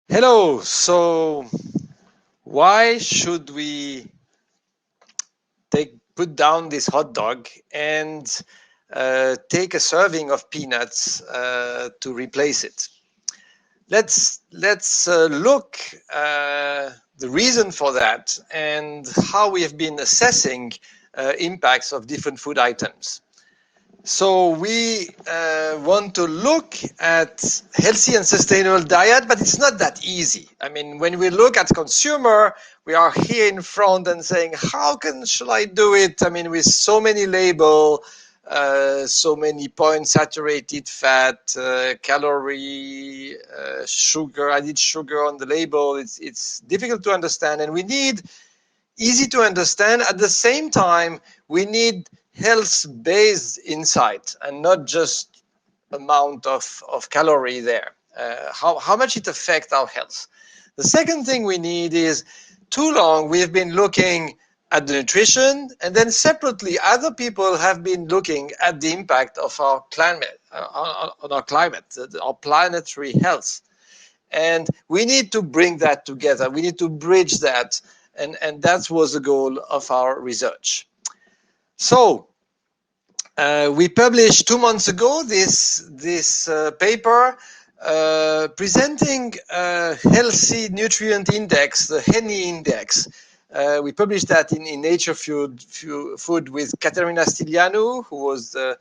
Hello. So why should we put down this hot dog and take a serving of peanuts to replace it? Let's look the reason for that and how we have been assessing impacts of different food items. So we want to look at healthy and sustainable diet, but it's not that easy. I mean, when we look at consumer, we are here in front and saying, shall I do it? I mean, with so many label, so many points, saturated fat, calorie, sugar, added sugar on the label. It's difficult to understand, and we need easy to understand. At the same time, we need health-based insight and not just amount of calorie there. How much it affects our health. The second thing we need is, too long we've been looking at the nutrition, and then separately other people have been looking at the impact of our climate, on our climate, our planetary health. And we need to bring that together. We need to bridge that. And that was the goal of our research. So we published 2 months ago this paper presenting a healthy nutrient index, the HENI index. We published that in Nature Food with Caterina Stilianu, who was the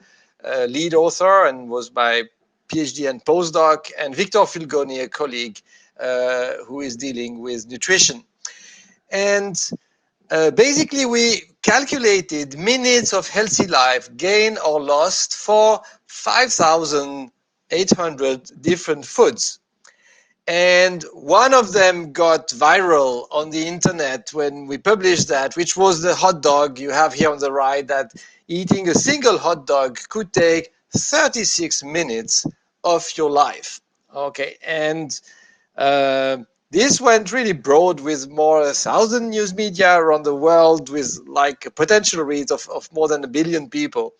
lead author and was my PhD and postdoc, and Victor Fulgoni, a colleague who is dealing with nutrition. And basically, we calculated minutes of healthy life gained or lost for 5,800 different foods. And one of them got viral on the internet when we published that, which was the hot dog you have here on the right, that eating a single hot dog could take 36 minutes of your life. Okay, and this went really broad with more than 1,000 news media around the world, with like a potential reach of more than 1 billion people,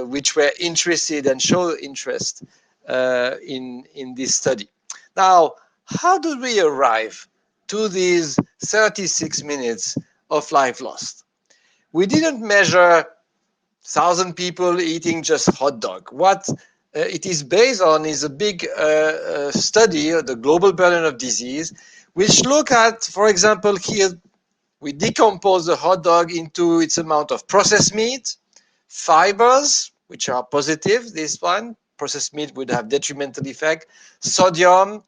which were interested and showed interest in this study. Now, how did we arrive to these 36 minutes of life lost? We didn't measure 1,000 people eating just hot dog. What it is based on is a big study of the global burden of disease, which look at, for example, here we decompose the hot dog into its amount of processed meat, fibers, which are positive, this one, processed meat would have detrimental effect, sodium,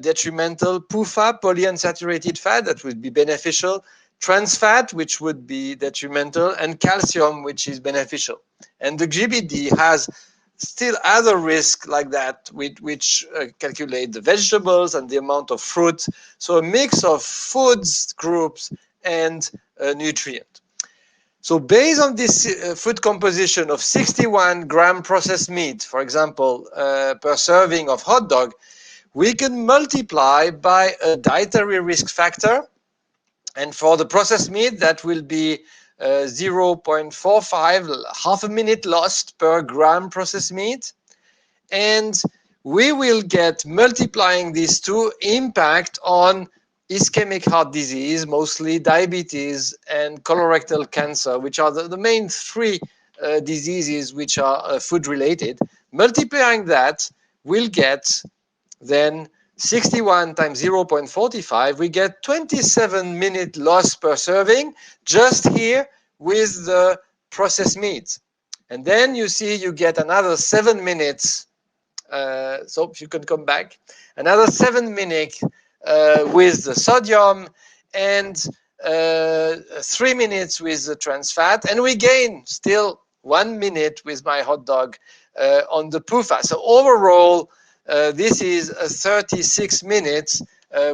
detrimental, PUFA, polyunsaturated fat, that would be beneficial, trans fat, which would be detrimental, and calcium, which is beneficial. And the GBD has still other risks like that, which calculate the vegetables and the amount of fruit. So a mix of foods groups and nutrient. So based on this food composition of 61 gram processed meat, for example, per serving of hot dog, we can multiply by a dietary risk factor. And for the processed meat, that will be 0.45, half a minute lost per gram processed meat. And we will get, multiplying these two, impact on ischemic heart disease, mostly diabetes, and colorectal cancer, which are the main three diseases which are food related. Multiplying that, we'll get then 61 times 0.45, we get 27-minute loss per serving just here with the processed meat. And then you see you get another 7 minutes. So if you can come back, another 7 minutes with the sodium, and 3 minutes with the trans fat, and we gain still 1 minute with my hot dog on the PUFA. So overall, this is a 36 minutes,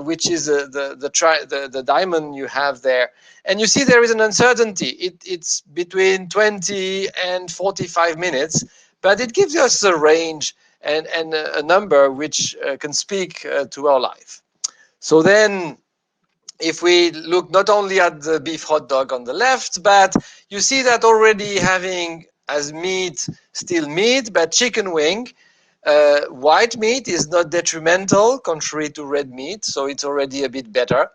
which is the diamond you have there. And you see there is an uncertainty. It's between 20 and 45 minutes, but it gives us a range and a number which can speak to our life. So then, if we look not only at the beef hot dog on the left, but you see that already having as meat, still meat, but chicken wing, White meat is not detrimental, contrary to red meat, so it's already a bit better.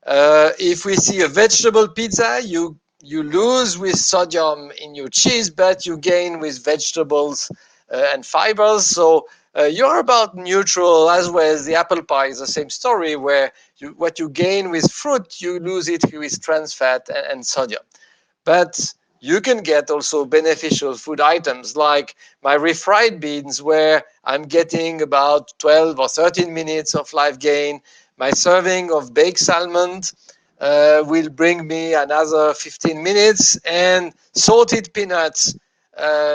If we see a vegetable pizza, you lose with sodium in your cheese, but you gain with vegetables and fibers. So you're about neutral, as well as the apple pie is the same story, where what you gain with fruit, you lose it with trans fat and sodium. But you can get also beneficial food items like my refried beans, where I'm getting about 12 or 13 minutes of life gain. My serving of baked salmon will bring me another 15 minutes, and salted peanuts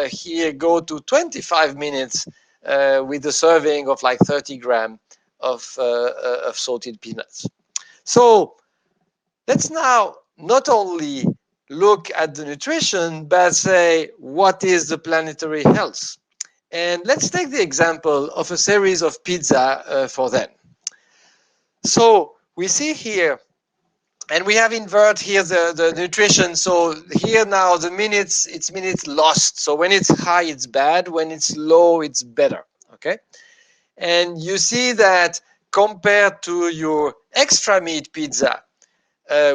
here go to 25 minutes with a serving of like 30 grams of salted peanuts. So let's now not only look at the nutrition, but say, what is the planetary health? And let's take the example of a series of pizza for them. So we see here, and we have invert here the nutrition. So here now the minutes, it's minutes lost. So when it's high, it's bad. When it's low, it's better. Okay. And you see that compared to your extra meat pizza,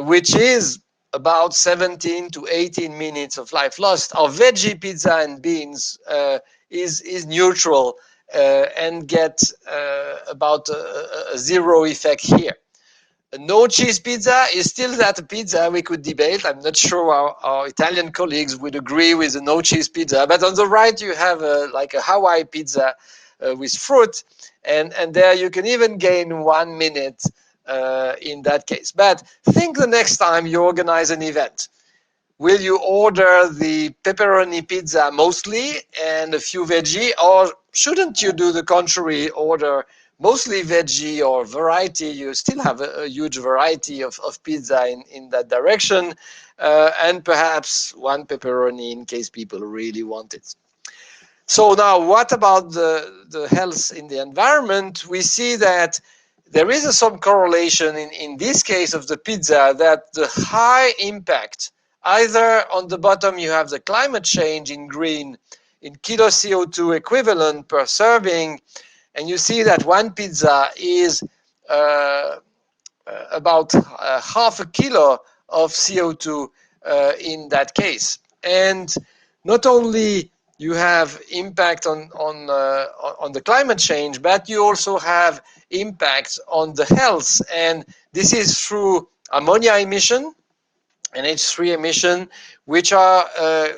which is about 17 to 18 minutes of life lost. Our veggie pizza and beans is neutral and get about a zero effect here. A no cheese pizza is still that a pizza we could debate. I'm not sure our Italian colleagues would agree with a no cheese pizza. But on the right, you have like a Hawaii pizza with fruit. And there you can even gain 1 minute in that case. But think the next time you organize an event. Will you order the pepperoni pizza mostly and a few veggie, or shouldn't you do the contrary, order mostly veggie or variety? You still have a huge variety of pizza in that direction, and perhaps one pepperoni in case people really want it. So now, what about the health in the environment? We see that there is some correlation in this case of the pizza, that the high impact, either on the bottom you have the climate change in green, in kilo CO2 equivalent per serving, and you see that one pizza is about half a kilo of CO2 in that case. And not only you have impact on the climate change, but you also have impact on the health. And this is through ammonia emission and H3 emission, which are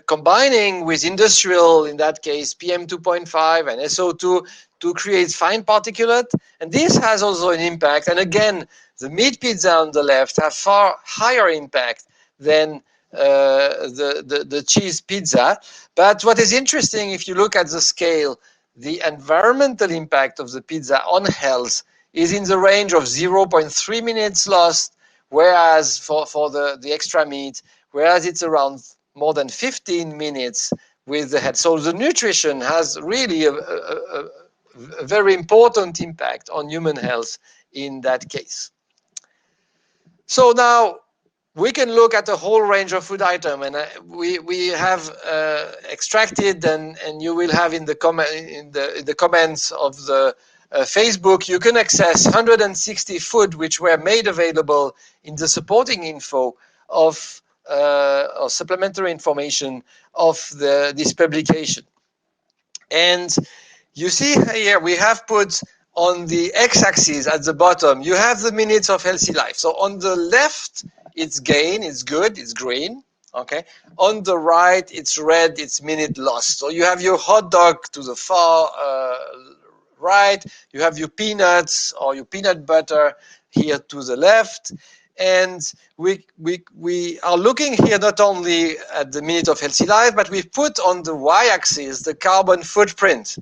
combining with industrial, in that case, PM 2.5 and SO2 to create fine particulate. And this has also an impact. And again, the meat pizza on the left have far higher impact than the cheese pizza. But what is interesting, if you look at the scale, the environmental impact of the pizza on health is in the range of 0.3 minutes lost, whereas for the extra meat, whereas it's around more than 15 minutes with the head. So the nutrition has really a very important impact on human health in that case. So now we can look at a whole range of food items, and we have extracted, and you will have in the comments of the Facebook, you can access 160 food which were made available in the supporting info of or supplementary information of this publication. And you see here we have put on the x-axis at the bottom, you have the minutes of healthy life. So on the left, it's gain, it's good, it's green. Okay. On the right, it's red, it's minute lost. So you have your hot dog to the far right, you have your peanuts or your peanut butter here to the left. And we are looking here not only at the minute of healthy life, but we've put on the y-axis the carbon footprint.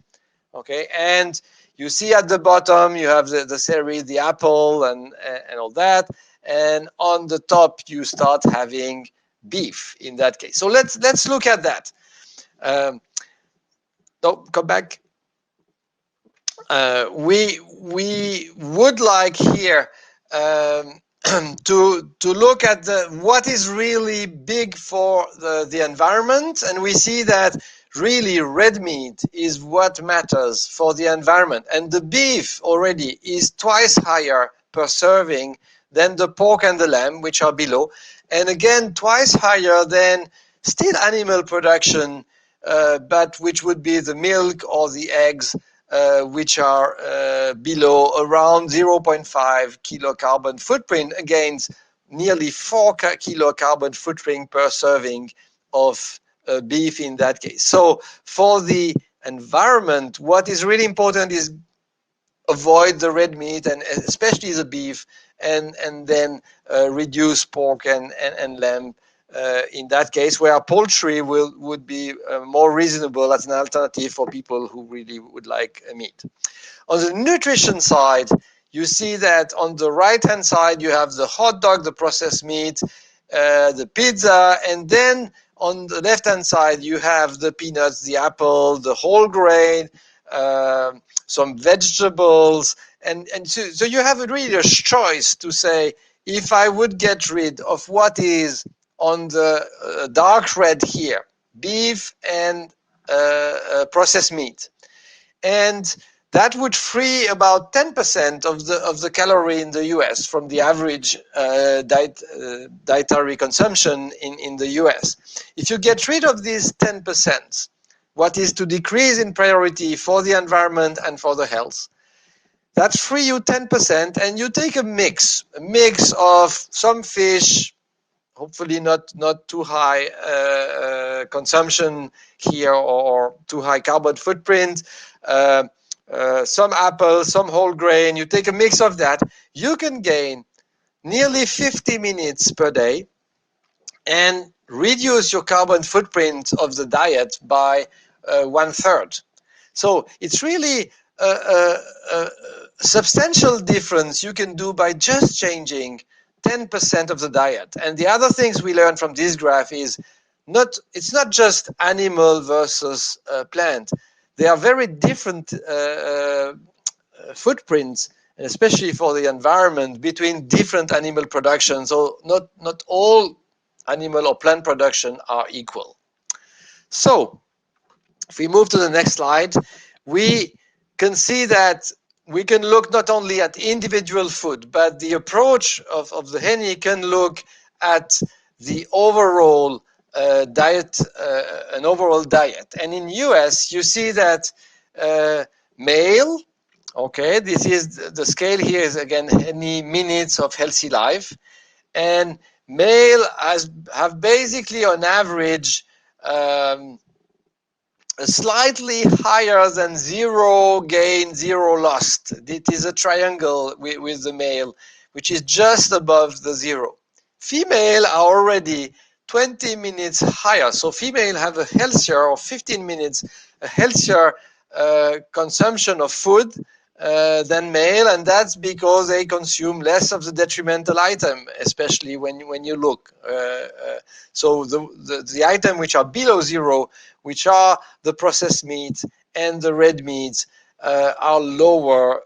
Okay, and you see at the bottom you have the celery, the apple, and all that, and on the top you start having beef in that case. So let's look at that. No, come back. We would like here to look at what is really big for the environment, and we see that really red meat is what matters for the environment. And the beef already is twice higher per serving than the pork and the lamb, which are below. And again, twice higher than still animal production, but which would be the milk or the eggs, which are below around 0.5 kilo carbon footprint against nearly 4 kilo carbon footprint per serving of beef in that case. So for the environment, what is really important is avoid the red meat and especially the beef, and then reduce pork and lamb in that case, where poultry would be more reasonable as an alternative for people who really would like meat. On the nutrition side, you see that on the right-hand side, you have the hot dog, the processed meat, the pizza, and then on the left-hand side, you have the peanuts, the apple, the whole grain, some vegetables, and so you have really a choice to say, if I would get rid of what is on the dark red here, beef and processed meat, and that would free about 10% of the calorie in the US from the average dietary consumption in the US. If you get rid of these 10%, what is to decrease in priority for the environment and for the health, that free you 10%, and you take a mix of some fish, hopefully not too high consumption here or too high carbon footprint, some apples, some whole grain. You take a mix of that, you can gain nearly 50 minutes per day and reduce your carbon footprint of the diet by 1/3. So it's really a substantial difference you can do by just changing 10% of the diet. And the other things we learned from this graph is it's not just animal versus plant. They are very different footprints, and especially for the environment, between different animal productions. So not all animal or plant production are equal. So if we move to the next slide, we can see that we can look not only at individual food, but the approach of the HENI can look at the overall diet, an overall diet. And in US, you see that male, okay, this is the scale here is again HENI minutes of healthy life, and male have basically on average slightly higher than zero gain, zero lost. It is a triangle with the male, which is just above the zero. Female are already 20 minutes higher. So female have a healthier, or 15 minutes, a healthier consumption of food than male, and that's because they consume less of the detrimental item, especially when you look. So the item which are below zero, which are the processed meat and the red meats, are lower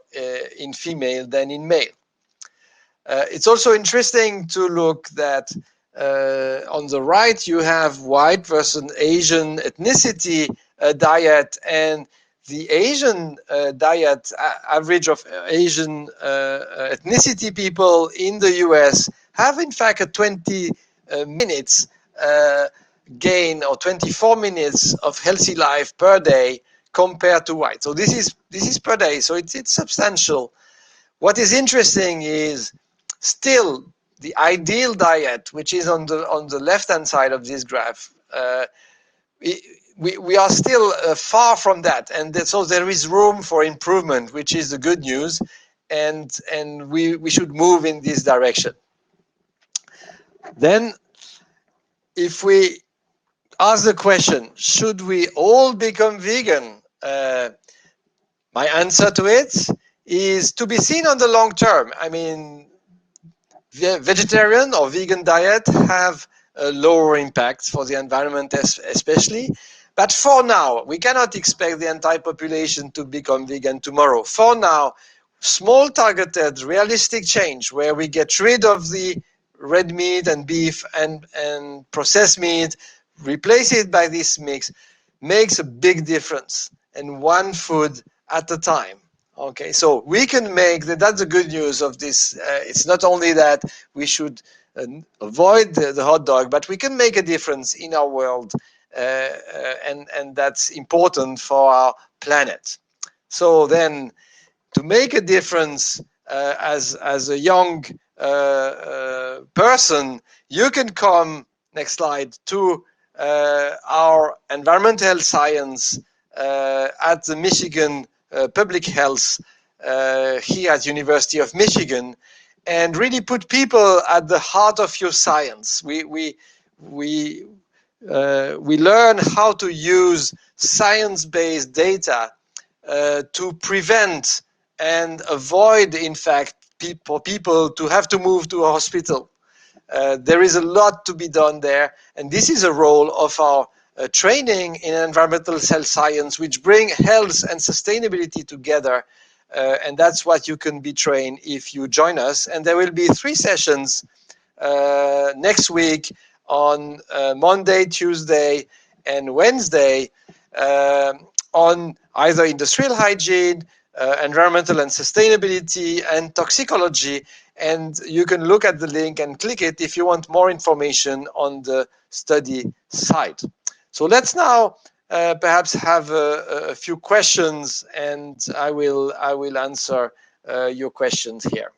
in female than in male. It's also interesting to look that on the right you have white versus Asian ethnicity diet, and the Asian diet, average of Asian ethnicity people in the US have in fact a 20 minutes gain, or 24 minutes of healthy life per day compared to white. So this is per day, so it's substantial. What is interesting is still the ideal diet, which is on the left-hand side of this graph. We are still far from that, and so there is room for improvement, which is the good news, and we should move in this direction. Then, if we ask the question, should we all become vegan? My answer to it is to be seen on the long term. I mean, vegetarian or vegan diet have a lower impact for the environment especially. But for now, we cannot expect the entire population to become vegan tomorrow. For now, small targeted, realistic change where we get rid of the red meat and beef and processed meat, replace it by this mix, makes a big difference, and one food at a time. Okay, so we can make that. That's the good news of this. It's not only that we should avoid the hot dog, but we can make a difference in our world, and that's important for our planet. So then, to make a difference as a young person, you can come, next slide, to our environmental science at the Michigan Public Health here at University of Michigan, and really put people at the heart of your science. We learn how to use science-based data to prevent and avoid, in fact, people to have to move to a hospital. There is a lot to be done there, and this is a role of our training in environmental cell science, which bring health and sustainability together, and that's what you can be trained if you join us. And there will be 3 sessions next week on Monday, Tuesday, and Wednesday on either industrial hygiene, environmental and sustainability, and toxicology. And you can look at the link and click it if you want more information on the study site. So let's now perhaps have a few questions, and I will answer your questions here.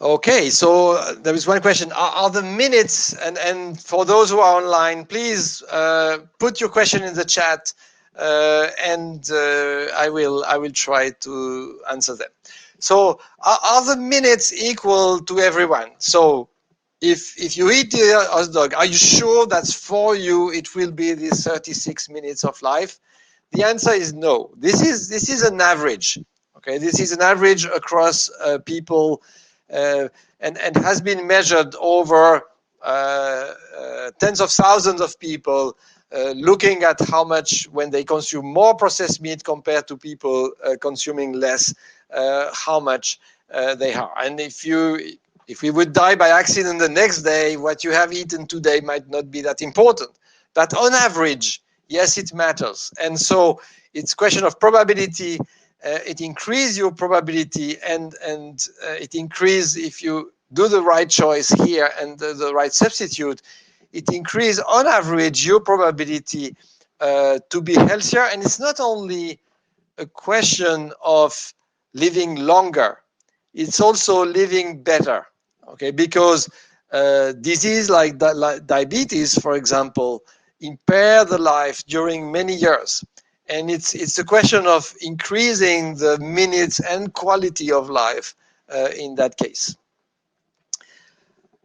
Okay, so there is one question. Are the minutes, and for those who are online, please put your question in the chat, and I will try to answer them. So are the minutes equal to everyone? So if you eat the hot dog, are you sure that's for you? It will be these 36 minutes of life? The answer is no. This is an average. Okay, this is an average across people, and has been measured over tens of thousands of people, looking at how much, when they consume more processed meat compared to people consuming less, how much they are. And if we would die by accident the next day, what you have eaten today might not be that important. But on average, yes, it matters. And so it's a question of probability. It increases your probability, and it increases, if you do the right choice here and the right substitute, it increases on average your probability to be healthier. And it's not only a question of living longer, it's also living better. Okay, because disease like diabetes, for example, impair the life during many years. And it's a question of increasing the minutes and quality of life in that case.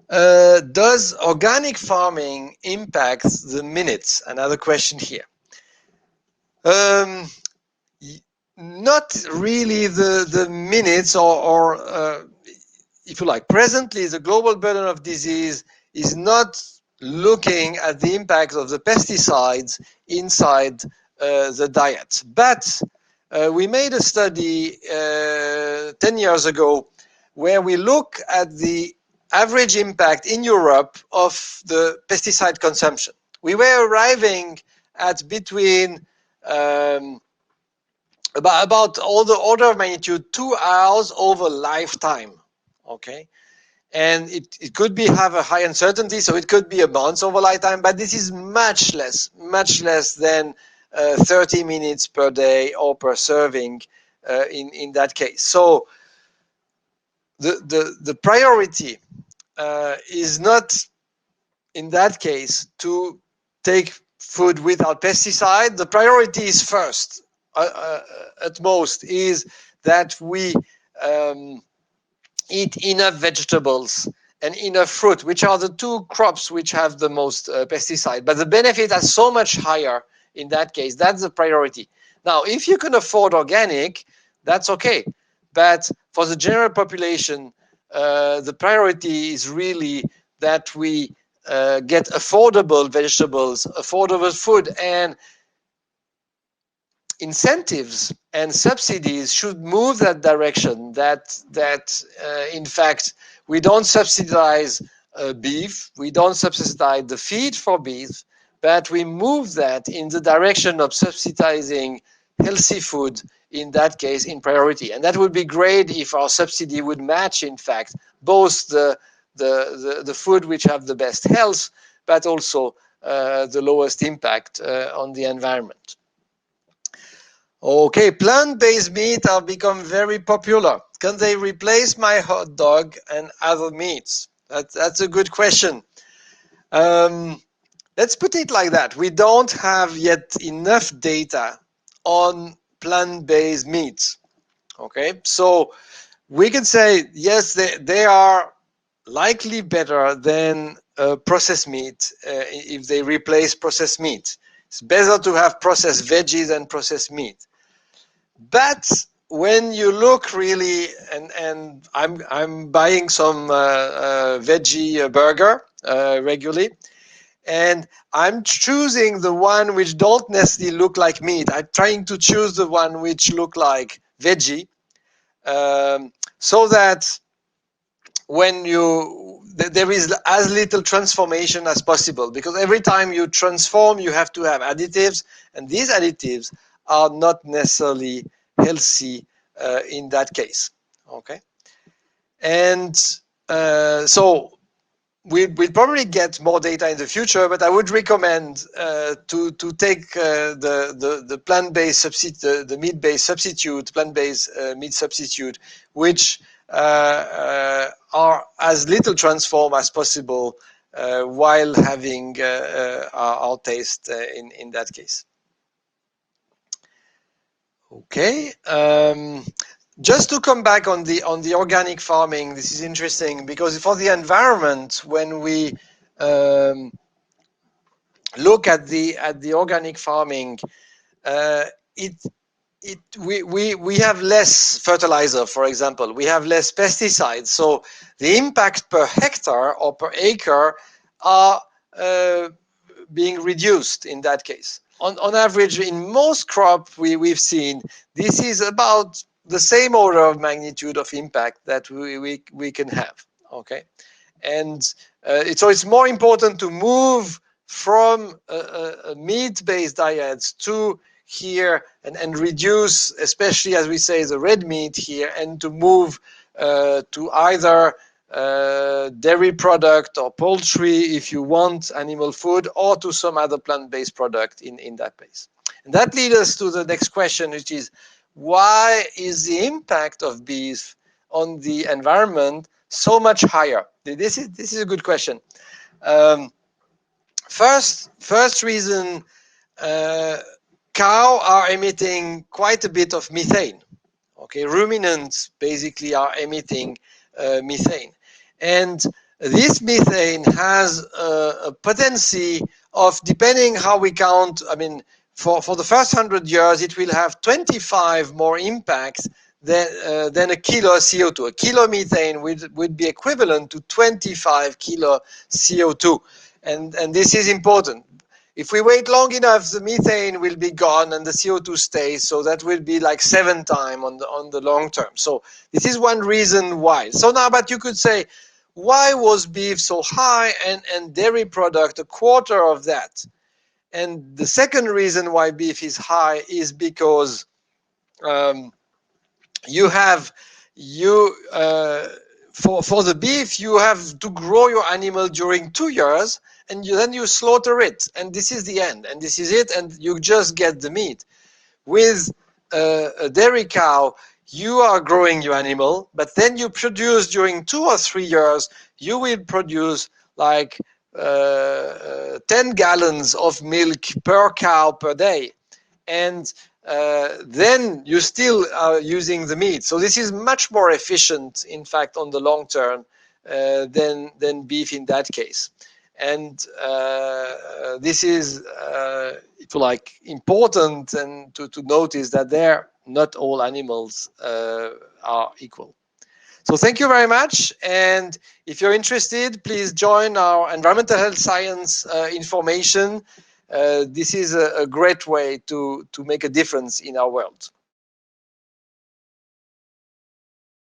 Does organic farming impact the minutes? Another question here. Not really the minutes, or if you like. Presently, the global burden of disease is not looking at the impact of the pesticides inside the diet. But we made a study 10 years ago where we look at the average impact in Europe of the pesticide consumption. We were arriving at between about all the order of magnitude 2 hours over lifetime. Okay, and it could be have a high uncertainty, so it could be a month over lifetime, but this is much less than 30 minutes per day or per serving in that case. So the priority is not in that case to take food without pesticide. The priority is first, at most, is that we eat enough vegetables and enough fruit, which are the 2 crops which have the most pesticide. But the benefit is so much higher in that case. That's the priority. Now, if you can afford organic, that's okay. But for the general population, the priority is really that we get affordable vegetables, affordable food, and incentives and subsidies should move that direction. That in fact, we don't subsidize beef, we don't subsidize the feed for beef, but we move that in the direction of subsidizing healthy food, in that case, in priority. And that would be great if our subsidy would match, in fact, both the food which have the best health, but also the lowest impact on the environment. Okay, plant-based meat have become very popular. Can they replace my hot dog and other meats? That's a good question. Let's put it like that. We don't have yet enough data on plant-based meats. Okay, so we can say, yes, they are likely better than processed meat if they replace processed meat. It's better to have processed veggies than processed meat. But when you look really, and I'm buying some veggie burger regularly, and I'm choosing the one which don't necessarily look like meat. I'm trying to choose the one which look like veggie, so that when there is as little transformation as possible, because every time you transform, you have to have additives, and these additives are not necessarily healthy in that case. Okay, and so we'll probably get more data in the future, but I would recommend to take the plant-based substitute, the meat-based substitute, plant-based meat substitute, which are as little transformed as possible while having our taste in that case. Okay. Just to come back on the organic farming, this is interesting because for the environment, when we look at the organic farming, we have less fertilizer, for example. We have less pesticides, so the impact per hectare or per acre are being reduced in that case. On average, in most crop we've seen, this is about the same order of magnitude of impact that we can have. Okay, and so it's more important to move from a meat-based diets to here and reduce, especially as we say, the red meat here, and to move to either dairy product or poultry if you want animal food, or to some other plant-based product in that case. And that leads us to the next question, which is, why is the impact of beef on the environment so much higher? This is a good question. First reason, cows are emitting quite a bit of methane. Okay, ruminants basically are emitting methane, and this methane has a potency of, depending how we count, I mean, for the first 100 years, it will have 25 more impacts than a kilo of CO2. A kilo methane would be equivalent to 25 kilo CO2. And this is important. If we wait long enough, the methane will be gone and the CO2 stays. So that will be like 7 times on the long term. So this is one reason why. So now, but you could say, why was beef so high and dairy product a quarter of that? And the second reason why beef is high is because for the beef, you have to grow your animal during 2 years, and then you slaughter it, and this is the end, and this is it, and you just get the meat. With a dairy cow, you are growing your animal, but then you produce during 2 or 3 years, you will produce like 10 gallons of milk per cow per day. And then you still are using the meat. So this is much more efficient, in fact, on the long term than beef in that case. And this is, if you like, important and to notice that not all animals are equal. So thank you very much. And if you're interested, please join our environmental health science information. This is a great way to make a difference in our world.